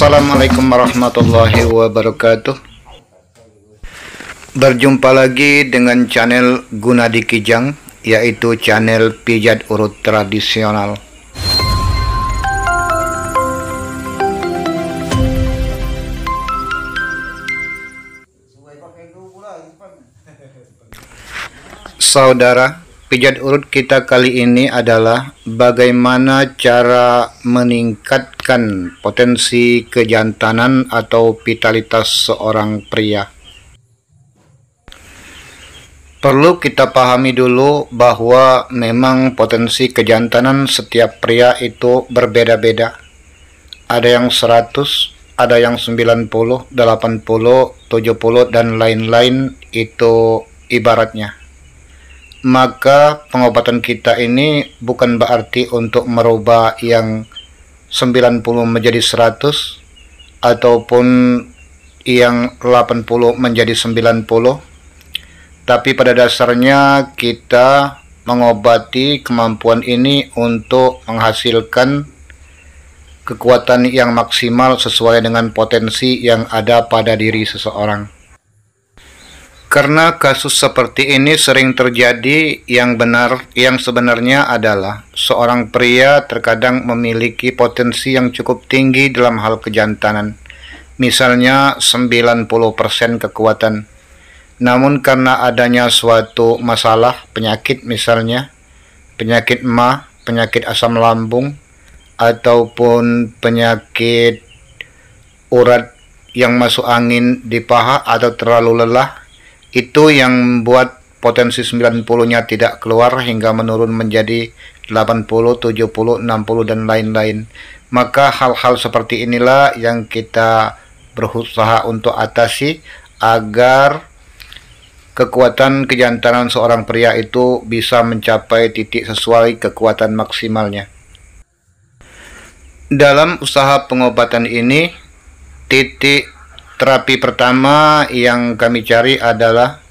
Assalamualaikum warahmatullahi wabarakatuh. Berjumpa lagi dengan channel Gunadi Kijang, yaitu channel pijat urut tradisional. Saudara, pijat urut kita kali ini adalah bagaimana cara meningkatkan potensi kejantanan atau vitalitas seorang pria. Perlu kita pahami dulu bahwa memang potensi kejantanan setiap pria itu berbeda-beda. Ada yang 100, ada yang 90, 80, 70, dan lain-lain itu ibaratnya. Maka pengobatan kita ini bukan berarti untuk merubah yang 90 menjadi 100 ataupun yang 80 menjadi 90, tapi pada dasarnya kita mengobati kemampuan ini untuk menghasilkan kekuatan yang maksimal sesuai dengan potensi yang ada pada diri seseorang. Karena kasus seperti ini sering terjadi, yang sebenarnya adalah seorang pria terkadang memiliki potensi yang cukup tinggi dalam hal kejantanan, misalnya 90% kekuatan. Namun karena adanya suatu masalah, penyakit misalnya, penyakit MA, penyakit asam lambung, ataupun penyakit urat yang masuk angin di paha atau terlalu lelah, itu yang membuat potensi 90-nya tidak keluar hingga menurun menjadi 80, 70, 60, dan lain-lain. Maka hal-hal seperti inilah yang kita berusaha untuk atasi agar kekuatan kejantanan seorang pria itu bisa mencapai titik sesuai kekuatan maksimalnya. Dalam usaha pengobatan ini, titik terapi pertama yang kami cari adalah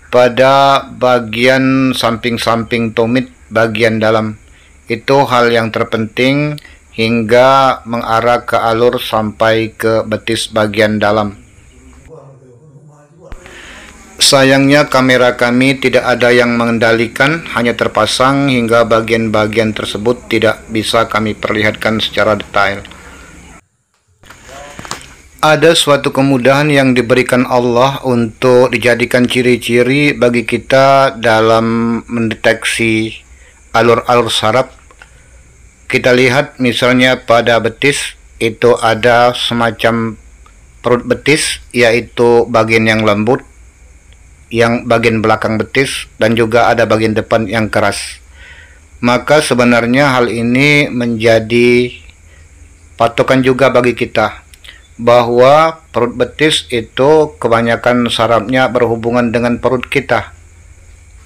pada bagian samping-samping tumit bagian dalam. Itu hal yang terpenting hingga mengarah ke alur sampai ke betis bagian dalam. Sayangnya kamera kami tidak ada yang mengendalikan, hanya terpasang hingga bagian-bagian tersebut tidak bisa kami perlihatkan secara detail. Ada suatu kemudahan yang diberikan Allah untuk dijadikan ciri-ciri bagi kita dalam mendeteksi alur-alur saraf. Kita lihat misalnya pada betis itu ada semacam perut betis, yaitu bagian yang lembut, yang bagian belakang betis, dan juga ada bagian depan yang keras. Maka sebenarnya hal ini menjadi patokan juga bagi kita, bahwa perut betis itu kebanyakan sarafnya berhubungan dengan perut kita.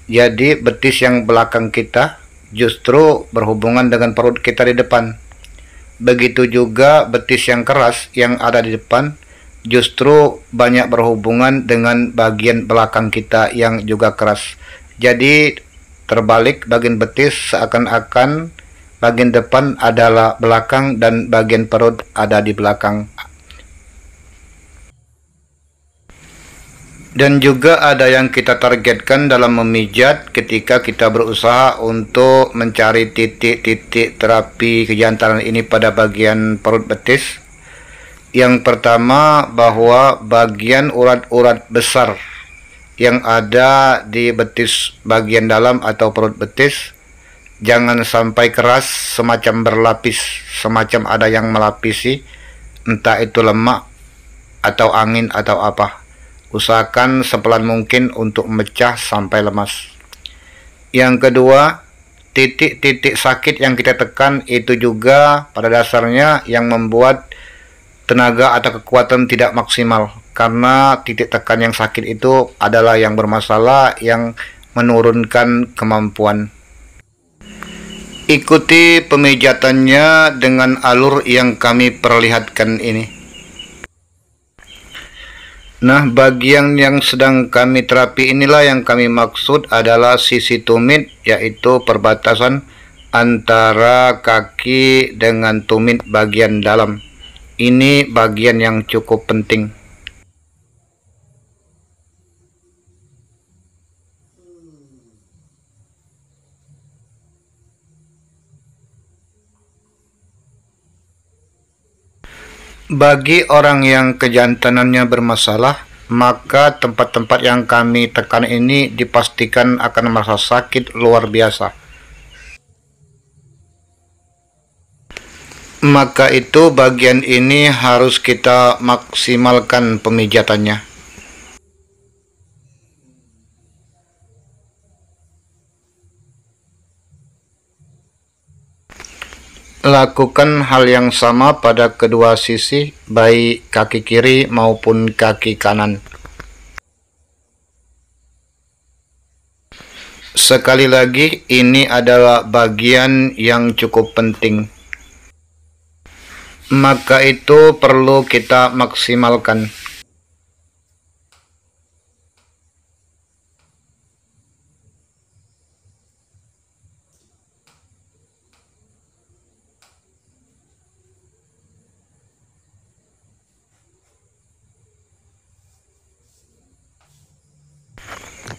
Jadi betis yang belakang kita justru berhubungan dengan perut kita di depan. Begitu juga betis yang keras yang ada di depan justru banyak berhubungan dengan bagian belakang kita yang juga keras. Jadi terbalik, bagian betis seakan-akan bagian depan adalah belakang dan bagian perut ada di belakang. Dan juga ada yang kita targetkan dalam memijat ketika kita berusaha untuk mencari titik-titik terapi kejantanan ini pada bagian perut betis. Yang pertama, bahwa bagian urat-urat besar yang ada di betis bagian dalam atau perut betis jangan sampai keras, semacam berlapis, semacam ada yang melapisi, entah itu lemak atau angin atau apa. Usahakan sepelan mungkin untuk memecah sampai lemas. Yang kedua, titik-titik sakit yang kita tekan itu juga pada dasarnya yang membuat tenaga atau kekuatan tidak maksimal, karena titik tekan yang sakit itu adalah yang bermasalah, yang menurunkan kemampuan. Ikuti pemijatannya dengan alur yang kami perlihatkan ini. Nah, bagian yang sedang kami terapi inilah yang kami maksud adalah sisi tumit, yaitu perbatasan antara kaki dengan tumit bagian dalam. Ini bagian yang cukup penting. Bagi orang yang kejantanannya bermasalah, maka tempat-tempat yang kami tekan ini dipastikan akan merasa sakit luar biasa. Maka itu bagian ini harus kita maksimalkan pemijatannya. Lakukan hal yang sama pada kedua sisi, baik kaki kiri maupun kaki kanan. Sekali lagi, ini adalah bagian yang cukup penting. Maka itu perlu kita maksimalkan.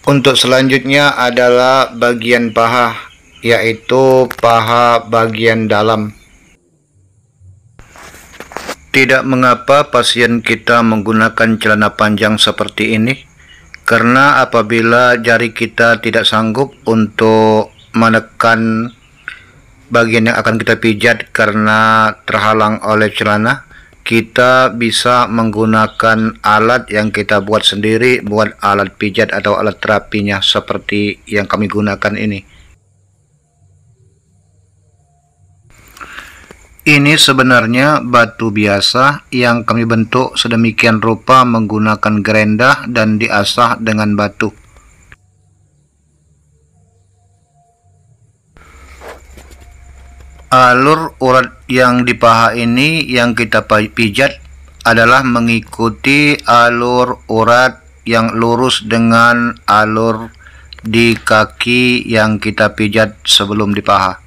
Untuk selanjutnya adalah bagian paha, yaitu paha bagian dalam. Tidak mengapa pasien kita menggunakan celana panjang seperti ini, karena apabila jari kita tidak sanggup untuk menekan bagian yang akan kita pijat karena terhalang oleh celana, kita bisa menggunakan alat yang kita buat sendiri, buat alat pijat atau alat terapinya seperti yang kami gunakan ini. Ini sebenarnya batu biasa yang kami bentuk sedemikian rupa menggunakan gerendah dan diasah dengan batu. Alur urat yang di paha ini yang kita pijat adalah mengikuti alur urat yang lurus dengan alur di kaki yang kita pijat sebelum di paha.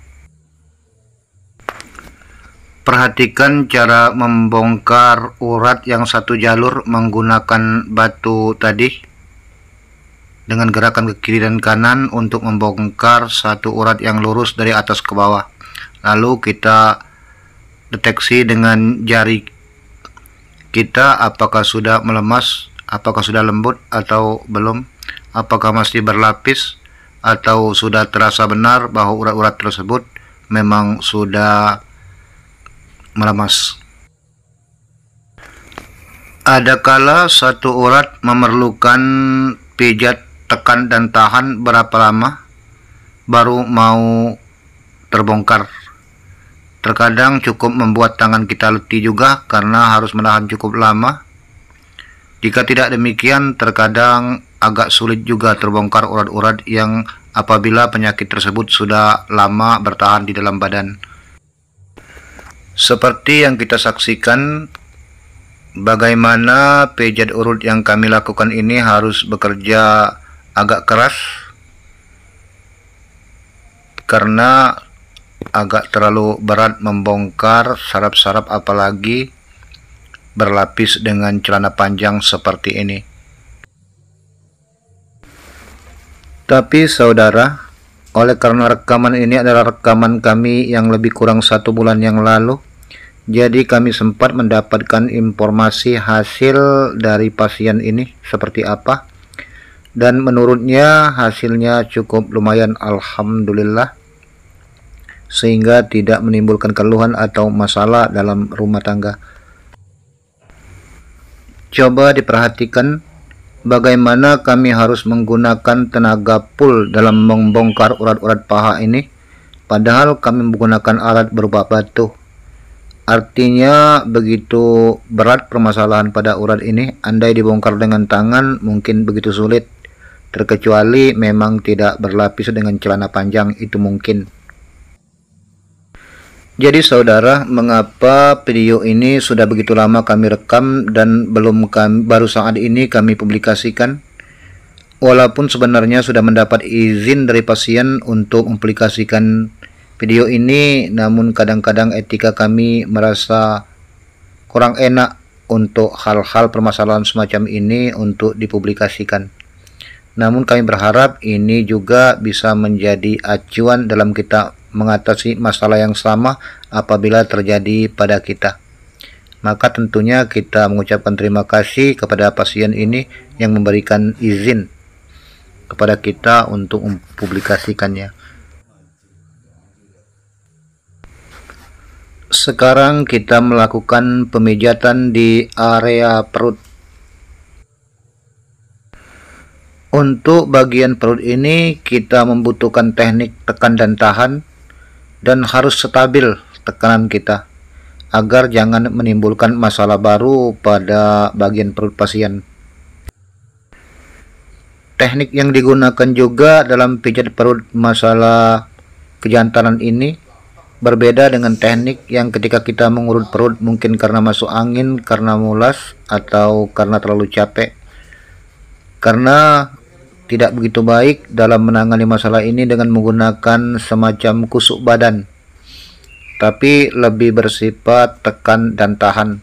Perhatikan cara membongkar urat yang satu jalur menggunakan batu tadi dengan gerakan ke kiri dan kanan untuk membongkar satu urat yang lurus dari atas ke bawah. Lalu kita deteksi dengan jari kita apakah sudah melemas, apakah sudah lembut atau belum, apakah masih berlapis atau sudah terasa benar bahwa urat-urat tersebut memang sudah melemas. Ada kala satu urat memerlukan pijat, tekan dan tahan berapa lama baru mau terbongkar. Terkadang cukup membuat tangan kita letih juga karena harus menahan cukup lama. Jika tidak demikian, terkadang agak sulit juga terbongkar urat-urat yang apabila penyakit tersebut sudah lama bertahan di dalam badan. Seperti yang kita saksikan, bagaimana pijat urut yang kami lakukan ini harus bekerja agak keras karena agak terlalu berat membongkar saraf-saraf, apalagi berlapis dengan celana panjang seperti ini. Tapi saudara, oleh karena rekaman ini adalah rekaman kami yang lebih kurang 1 bulan yang lalu, jadi kami sempat mendapatkan informasi hasil dari pasien ini seperti apa, dan menurutnya hasilnya cukup lumayan, alhamdulillah, sehingga tidak menimbulkan keluhan atau masalah dalam rumah tangga. Coba diperhatikan bagaimana kami harus menggunakan tenaga full dalam membongkar urat-urat paha ini, padahal kami menggunakan alat berupa batu. Artinya begitu berat permasalahan pada urat ini, andai dibongkar dengan tangan mungkin begitu sulit, terkecuali memang tidak berlapis dengan celana panjang, itu mungkin. Jadi saudara, mengapa video ini sudah begitu lama kami rekam dan baru saat ini kami publikasikan? Walaupun sebenarnya sudah mendapat izin dari pasien untuk mempublikasikan video ini, namun kadang-kadang etika kami merasa kurang enak untuk hal-hal permasalahan semacam ini untuk dipublikasikan. Namun kami berharap ini juga bisa menjadi acuan dalam kita mengatasi masalah yang sama apabila terjadi pada kita. Maka tentunya kita mengucapkan terima kasih kepada pasien ini yang memberikan izin kepada kita untuk mempublikasikannya. Sekarang kita melakukan pemijatan di area perut. Untuk bagian perut ini kita membutuhkan teknik tekan dan tahan dan harus stabil tekanan kita agar jangan menimbulkan masalah baru pada bagian perut pasien. Teknik yang digunakan juga dalam pijat perut masalah kejantanan ini berbeda dengan teknik yang ketika kita mengurut perut mungkin karena masuk angin, karena mulas, atau karena terlalu capek. Karena tidak begitu baik dalam menangani masalah ini dengan menggunakan semacam kusuk badan, tapi lebih bersifat tekan dan tahan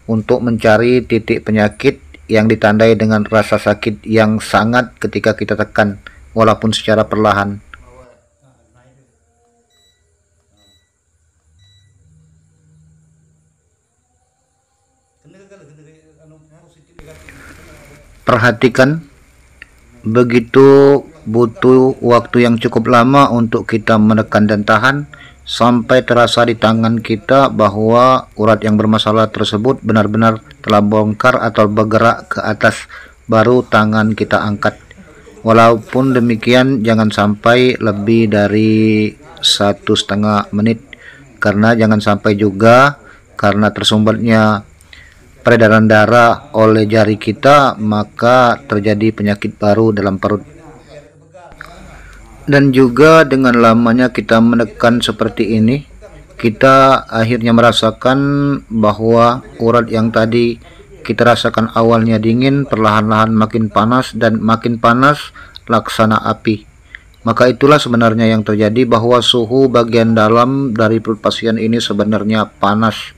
untuk mencari titik penyakit yang ditandai dengan rasa sakit yang sangat ketika kita tekan, walaupun secara perlahan. Perhatikan, begitu butuh waktu yang cukup lama untuk kita menekan dan tahan sampai terasa di tangan kita bahwa urat yang bermasalah tersebut benar-benar telah bongkar atau bergerak ke atas, baru tangan kita angkat. Walaupun demikian jangan sampai lebih dari 1,5 menit, karena jangan sampai juga karena tersumbatnya peredaran darah oleh jari kita maka terjadi penyakit baru dalam perut. Dan juga dengan lamanya kita menekan seperti ini, kita akhirnya merasakan bahwa urat yang tadi kita rasakan awalnya dingin perlahan-lahan makin panas dan makin panas laksana api. Maka itulah sebenarnya yang terjadi, bahwa suhu bagian dalam dari perut pasien ini sebenarnya panas,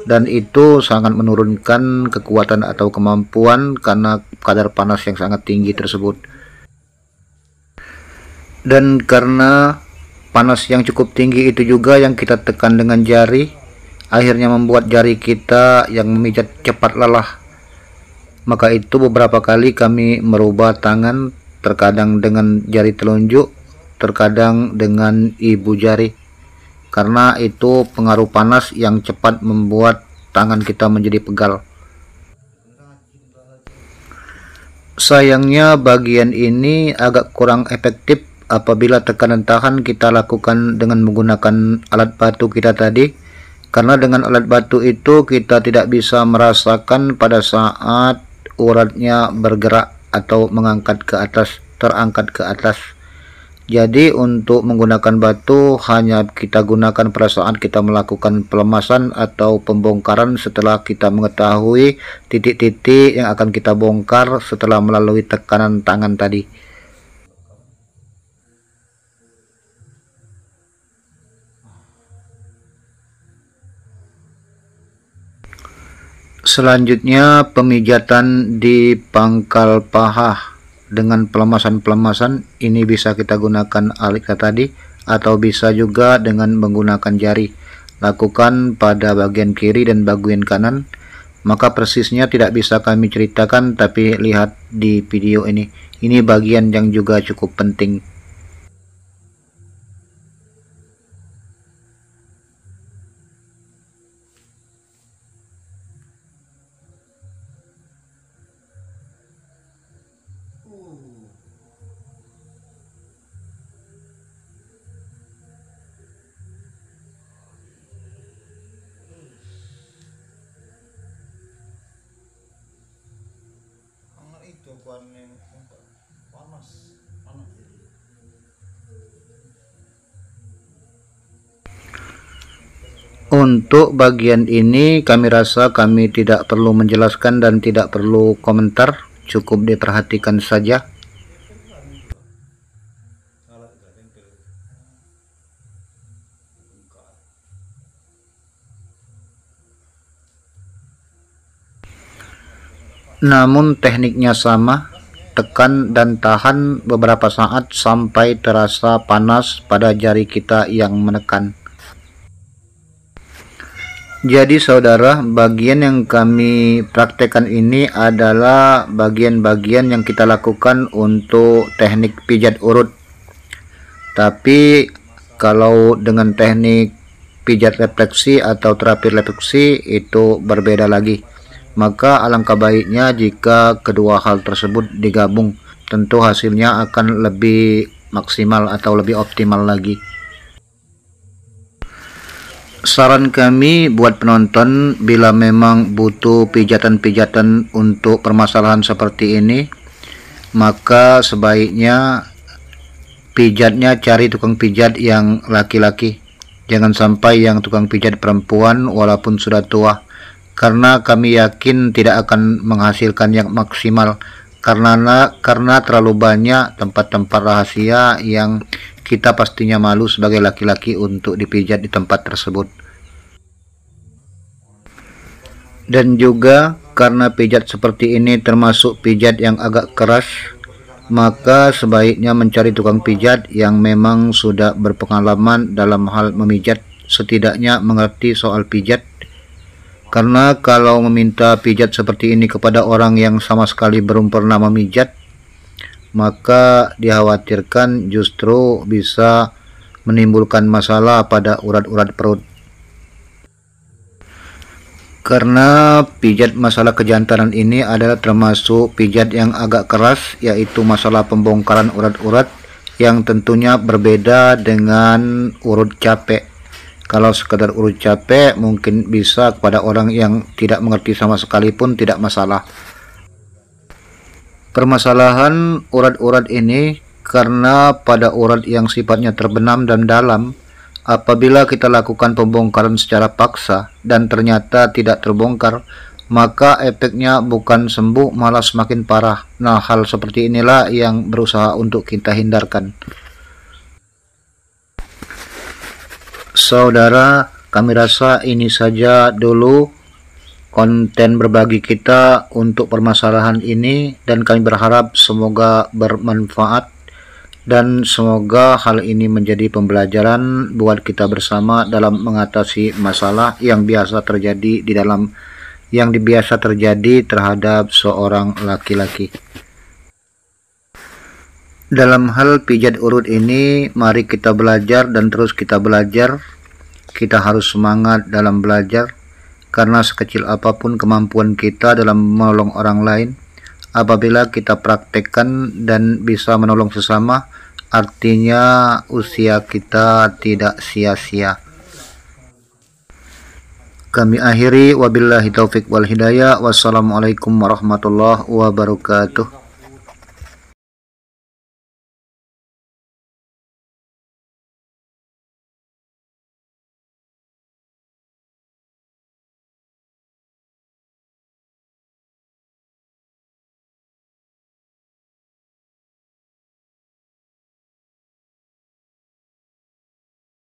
dan itu sangat menurunkan kekuatan atau kemampuan karena kadar panas yang sangat tinggi tersebut. Dan karena panas yang cukup tinggi itu juga yang kita tekan dengan jari, akhirnya membuat jari kita yang memijat cepat lelah. Maka itu beberapa kali kami merubah tangan, terkadang dengan jari telunjuk, terkadang dengan ibu jari, karena itu pengaruh panas yang cepat membuat tangan kita menjadi pegal. Sayangnya bagian ini agak kurang efektif apabila tekanan tahan kita lakukan dengan menggunakan alat batu kita tadi, karena dengan alat batu itu kita tidak bisa merasakan pada saat uratnya bergerak atau mengangkat ke atas, terangkat ke atas. Jadi untuk menggunakan batu hanya kita gunakan pada saat kita melakukan pelemasan atau pembongkaran setelah kita mengetahui titik-titik yang akan kita bongkar setelah melalui tekanan tangan tadi. Selanjutnya pemijatan di pangkal paha dengan pelemasan-pelemasan. Ini bisa kita gunakan alat tadi atau bisa juga dengan menggunakan jari. Lakukan pada bagian kiri dan bagian kanan. Maka persisnya tidak bisa kami ceritakan, tapi lihat di video ini. Ini bagian yang juga cukup penting. Untuk bagian ini kami rasa kami tidak perlu menjelaskan dan tidak perlu komentar, cukup diperhatikan saja. namun tekniknya sama, tekan dan tahan beberapa saat sampai terasa panas pada jari kita yang menekan. Jadi saudara, bagian yang kami praktekkan ini adalah bagian-bagian yang kita lakukan untuk teknik pijat urut. Tapi kalau dengan teknik pijat refleksi atau terapi refleksi itu berbeda lagi. Maka alangkah baiknya jika kedua hal tersebut digabung, tentu hasilnya akan lebih maksimal atau lebih optimal lagi. Saran kami buat penonton, bila memang butuh pijatan-pijatan untuk permasalahan seperti ini, maka sebaiknya pijatnya cari tukang pijat yang laki-laki. Jangan sampai yang tukang pijat perempuan walaupun sudah tua, karena kami yakin tidak akan menghasilkan yang maksimal karena terlalu banyak tempat-tempat rahasia yang kita pastinya malu sebagai laki-laki untuk dipijat di tempat tersebut. Dan juga karena pijat seperti ini termasuk pijat yang agak keras, maka sebaiknya mencari tukang pijat yang memang sudah berpengalaman dalam hal memijat, setidaknya mengerti soal pijat. Karena kalau meminta pijat seperti ini kepada orang yang sama sekali belum pernah memijat, maka dikhawatirkan justru bisa menimbulkan masalah pada urat-urat perut. Karena pijat masalah kejantanan ini adalah termasuk pijat yang agak keras, yaitu masalah pembongkaran urat-urat yang tentunya berbeda dengan urut capek. Kalau sekedar urut capek mungkin bisa kepada orang yang tidak mengerti sama sekali pun tidak masalah. Permasalahan urat-urat ini karena pada urat yang sifatnya terbenam dan dalam, apabila kita lakukan pembongkaran secara paksa dan ternyata tidak terbongkar, maka efeknya bukan sembuh malah semakin parah. Nah, hal seperti inilah yang berusaha untuk kita hindarkan. Saudara, kami rasa ini saja dulu konten berbagi kita untuk permasalahan ini, dan kami berharap semoga bermanfaat dan semoga hal ini menjadi pembelajaran buat kita bersama dalam mengatasi masalah yang biasa terjadi terhadap seorang laki-laki. Dalam hal pijat urut ini, mari kita belajar dan terus kita belajar. Kita harus semangat dalam belajar, karena sekecil apapun kemampuan kita dalam menolong orang lain, apabila kita praktekkan dan bisa menolong sesama, artinya usia kita tidak sia-sia. Kami akhiri, wabillahi taufik wal hidayah. Wassalamualaikum warahmatullahi wabarakatuh.